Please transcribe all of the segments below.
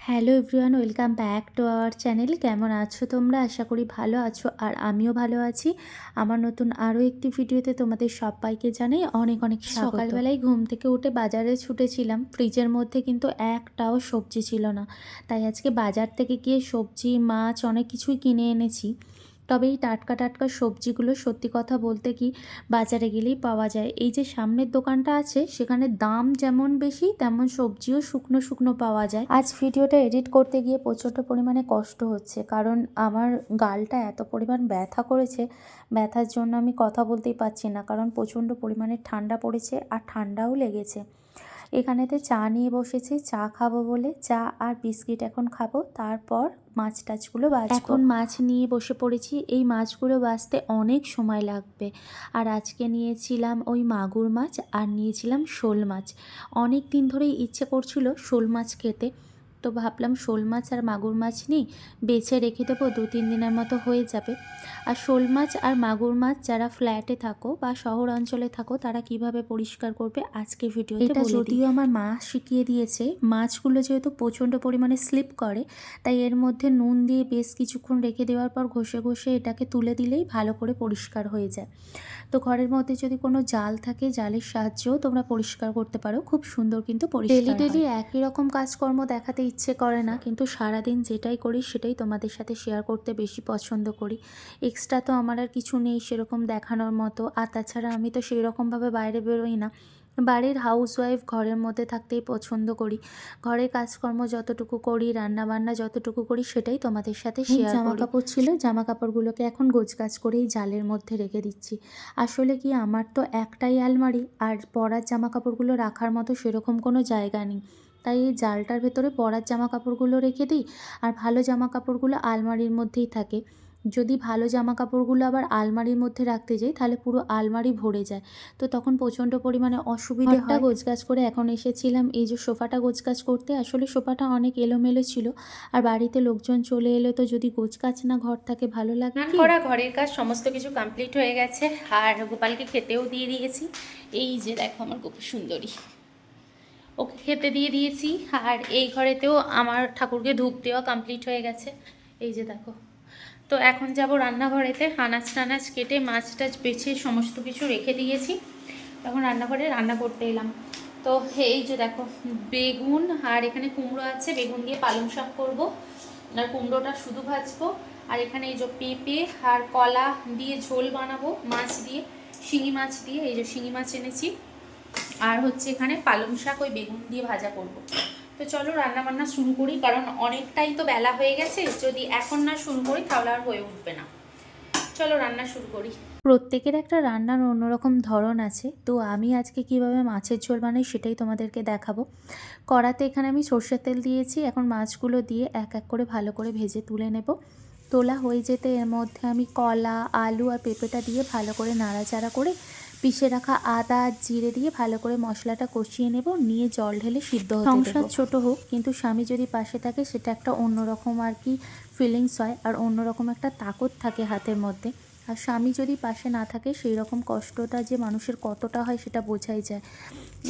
Hello everyone, welcome back to our channel. কেমন আছো তোমরা? আশা করি ভালো আছো আর আমিও ভালো আছি। আমার নতুন আরও একটি ভিডিওতে তোমাদের সবাইকে জানাই অনেক অনেক স্বাগত। সকালবেলায় ঘুম থেকে উঠে বাজারে ছুটেছিলাম। ফ্রিজের মধ্যে কিন্তু একটাও সবজি ছিল না, তাই আজকে বাজার থেকে গিয়ে সবজি মাছ অনেক কিছুই কিনে এনেছি। তবে এই টাটকা টাটকা সবজিগুলো সত্যি কথা বলতে কি বাজারে গেলেই পাওয়া যায়। এই যে সামনের দোকানটা আছে সেখানে দাম যেমন বেশি তেমন সবজিও শুকনো শুকনো পাওয়া যায়। আজ ভিডিওটা এডিট করতে গিয়ে প্রচণ্ড পরিমাণে কষ্ট হচ্ছে, কারণ আমার গালটা এত পরিমাণ ব্যথা করেছে, ব্যথার জন্য আমি কথা বলতেই পারছি না, কারণ প্রচণ্ড পরিমাণে ঠান্ডা পড়েছে আর ঠান্ডাও লেগেছে। এখানেতে চা নিয়ে বসেছি, চা খাবো বলে চা আর বিস্কিট এখন খাবো, তারপর মাছ টাছগুলো ভাজবো। এখন মাছ নিয়ে বসে পড়েছি। এই মাছগুলো ভাজতে অনেক সময় লাগবে। আর আজকে নিয়েছিলাম ওই মাগুর মাছ আর নিয়েছিলাম শোল মাছ। অনেক দিন ধরেই ইচ্ছে করছিল শোল মাছ খেতে, তো ভাবলাম শোল মাছ আর মাগুর মাছ নিই, বেছে রেখে দেবো, 2-3 দিনের মতো হয়ে যাবে। আর শোল মাছ আর মাগুর মাছ যারা ফ্ল্যাটে থাকো বা শহর অঞ্চলে থাকো তারা কিভাবে পরিষ্কার করবে আজকে ভিডিওতে এটা যদিও আমার মা শিখিয়ে দিয়েছে। মাছগুলো যেহেতু প্রচণ্ড পরিমাণে স্লিপ করে, তাই এর মধ্যে নুন দিয়ে বেশ কিছুক্ষণ রেখে দেওয়ার পর ঘষে ঘষে এটাকে তুলে দিলেই ভালো করে পরিষ্কার হয়ে যায়। তো ঘরের মধ্যে যদি কোনো জাল থাকে, জালের সাহায্যেও তোমরা পরিষ্কার করতে পারো, খুব সুন্দর কিন্তু পরিষ্কার হয়। ডেলি একই রকম কাজকর্ম দেখাতে ইচ্ছে করে না, কিন্তু সারাদিন যেটাই করি সেটাই তোমাদের সাথে শেয়ার করতে বেশি পছন্দ করি। এক্সট্রা তো আমার আর কিছু নেই সেরকম দেখানোর মতো, আর তাছাড়া আমি তো সেই রকমভাবে বাইরে বেরোই না। বাড়ির হাউসওয়াইফ, ঘরের মধ্যে থাকতেই পছন্দ করি। ঘরের কাজকর্ম যতটুকু করি, রান্নাবান্না যতটুকু করি সেটাই তোমাদের সাথে শেয়ার করি। জামা কাপড় ছিল, জামা কাপড়গুলোকে এখন গোছগাছ করেই জালের মধ্যে রেখে দিচ্ছি। আসলে কি, আমার তো একটাই আলমারি আর পরার জামা কাপড়গুলো রাখার মতো সেরকম কোনো জায়গা নেই, তাই এই জালটার ভেতরে পরার জামা কাপড়গুলো রেখে দিই আর ভালো জামা কাপড়গুলো আলমারির মধ্যেই থাকে। যদি ভালো জামা কাপড়গুলো আবার আলমারির মধ্যে রাখতে যাই তাহলে পুরো আলমারি ভরে যায়, তো তখন প্রচণ্ড পরিমাণে অসুবিধে হয়। গোছগাছ করে এখন এসেছিলাম এই যে সোফাটা গোছগাছ করতে। আসলে সোফাটা অনেক এলোমেলো ছিল, আর বাড়িতে লোকজন চলে এলে তো যদি গোছগাছ না ঘর থাকে ভালো লাগে কি? করা ঘরের কাজ সমস্ত কিছু কমপ্লিট হয়ে গেছে, আর গোপালকে খেতেও দিয়ে দিয়েছি। এই যে দেখো আমার গোপু সুন্দরী, ওকে খেতে দিয়ে দিয়েছি। আর এই ঘরেতেও আমার ঠাকুরকে ধূপ দেওয়া কমপ্লিট হয়ে গেছে, এই যে দেখো। তো এখন যাব রান্নাঘরেতে, আনাজ টানাজ কেটে মাছ টাছ বেছে সমস্ত কিছু রেখে দিয়েছি, এখন রান্নাঘরে রান্না করতে এলাম। তো এই যে দেখো বেগুন আর এখানে কুমড়ো আছে, বেগুন দিয়ে পালং শাক করবো আর কুমড়োটা শুধু ভাজবো। আর এখানে এই যে পেঁপে আর কলা দিয়ে ঝোল বানাবো মাছ দিয়ে, শিঙি মাছ দিয়ে। এই যে শিঙি মাছ এনেছি, আর হচ্ছে এখানে পালং শাক ওই বেগুন দিয়ে ভাজা করব। তো চলো রান্না বান্না শুরু করি, কারণ অনেকটাই তো বেলা হয়ে গেছে, যদি এখন না শুরু করি তাহলে আর হয়ে উঠবে না। চলো রান্না শুরু করি। প্রত্যেকের একটা রান্নার অন্যরকম ধরন আছে, তো আমি আজকে কিভাবে মাছের ঝোল বানাই সেটাই তোমাদেরকে দেখাবো। কড়াতে এখানে আমি সর্ষের তেল দিয়েছি, এখন মাছগুলো দিয়ে এক এক করে ভালো করে ভেজে তুলে নেব। তোলা হয়ে যেতে এর মধ্যে আমি কলা, আলু আর পেঁপেটা দিয়ে ভালো করে নাড়াচাড়া করে পিষে রাখা আদা আর জিরে দিয়ে ভালো করে মশলাটা কষিয়ে নেব, নিয়ে জল ঢেলে সিদ্ধ হতে দেব। সংসার ছোট হোক কিন্তু স্বামী যদি পাশে থাকে সেটা একটা অন্যরকম আর কি ফিলিংস হয়, আর অন্যরকম একটা তাকত থাকে হাতের মধ্যে। আর স্বামী যদি পাশে না থাকে সেই রকম কষ্টটা যে মানুষের কতটা হয় সেটা বোঝাই যায়।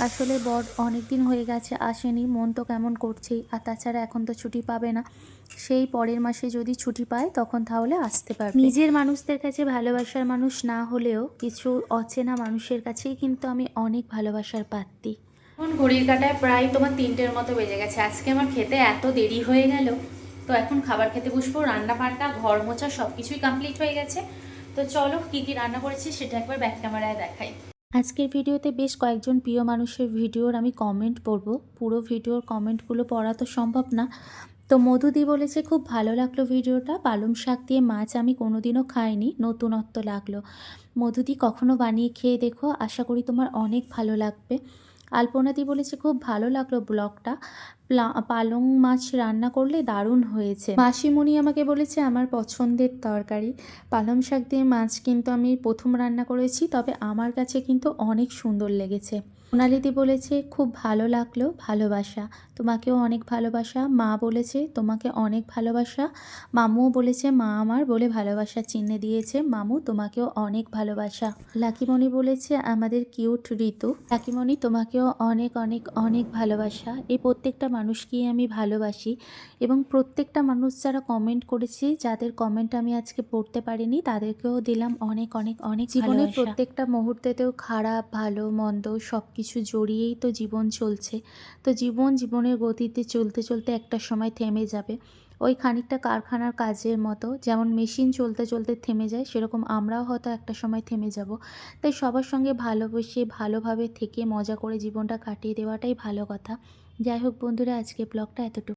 আসলে বর অনেক দিন হয়ে গেছে আসেনি, মন তো কেমন করছেই, আর তাছাড়া এখন তো ছুটি পাবে না, সেই পরের মাসে যদি ছুটি পায় তখন তাহলে আসতে পারবে। নিজের মানুষদের কাছে ভালোবাসার মানুষ না হলেও কিছু অচেনা মানুষের কাছেই কিন্তু আমি অনেক ভালোবাসার পাত্রী। এখন ঘড়ির কাঁটায় প্রায় তোমার 3টের মতো বেজে গেছে। আজকে আমার খেতে এত দেরি হয়ে গেল, তো এখন খাবার খেতে বসবো। রান্না বান্না ঘর মোছা সব কিছুই কমপ্লিট হয়ে গেছে। তো চলো কী কী রান্না করেছি সেটা একবার ব্যাক ক্যামেরায় দেখাই। আজকের ভিডিওতে বেশ কয়েকজন প্রিয় মানুষের ভিডিওর আমি কমেন্ট পড়ব, পুরো ভিডিওর কমেন্টগুলো পড়া তো সম্ভব না। তো মধুদি বলেছে খুব ভালো লাগলো ভিডিওটা, পালং শাক দিয়ে মাছ আমি কোনোদিনও খাইনি, নতুনত্ব লাগলো। মধুদি কখনো বানিয়ে খেয়ে দেখো, আশা করি তোমার অনেক ভালো লাগবে। আলপনাদি বলেছে খুব ভালো লাগলো ব্লগটা, পালং মাছ রান্না করলে দারুণ হয়েছে। মাসিমণি আমাকে বলেছে আমার পছন্দের তরকারি পালং শাক দিয়ে মাছ কিন্তু আমি প্রথম রান্না করেছি, তবে আমার কাছে কিন্তু অনেক সুন্দর লেগেছে। সোনালিদি বলেছে খুব ভালো লাগলো, ভালোবাসা। তোমাকেও অনেক ভালোবাসা। মা বলেছে তোমাকে অনেক ভালোবাসা। মামুও বলেছে মা আমার বলে ভালোবাসা চিহ্ন দিয়েছে। মামু তোমাকেও অনেক ভালোবাসা। লাকিমণি বলেছে আমাদের কিউট ঋতু। লাকিমণি তোমাকেও অনেক অনেক অনেক ভালোবাসা। এই প্রত্যেকটা মানুষকেই আমি ভালোবাসি এবং প্রত্যেকটা মানুষ যারা কমেন্ট করেছে, যাদের কমেন্ট আমি আজকে পড়তে পারিনি, তাদেরকেও দিলাম অনেক অনেক অনেক জীবনের প্রত্যেকটা মুহূর্তেতেও খারাপ ভালো মন্দ সব কিছু জড়িয়েই তো জীবন চলছে। তো জীবনের গতিতে চলতে চলতে একটা সময় থেমে যাবে। ওই খানিকটা কারখানার কাজের মতো, যেমন মেশিন চলতে চলতে থেমে যায়, সেরকম আমরাও হয়তো একটা সময় থেমে যাব। তাই সবার সঙ্গে ভালোবেসে ভালোভাবে থেকে মজা করে জীবনটা কাটিয়ে দেওয়াটাই ভালো কথা। যাই হোক বন্ধুরা, আজকে ব্লগটা এতটুকু।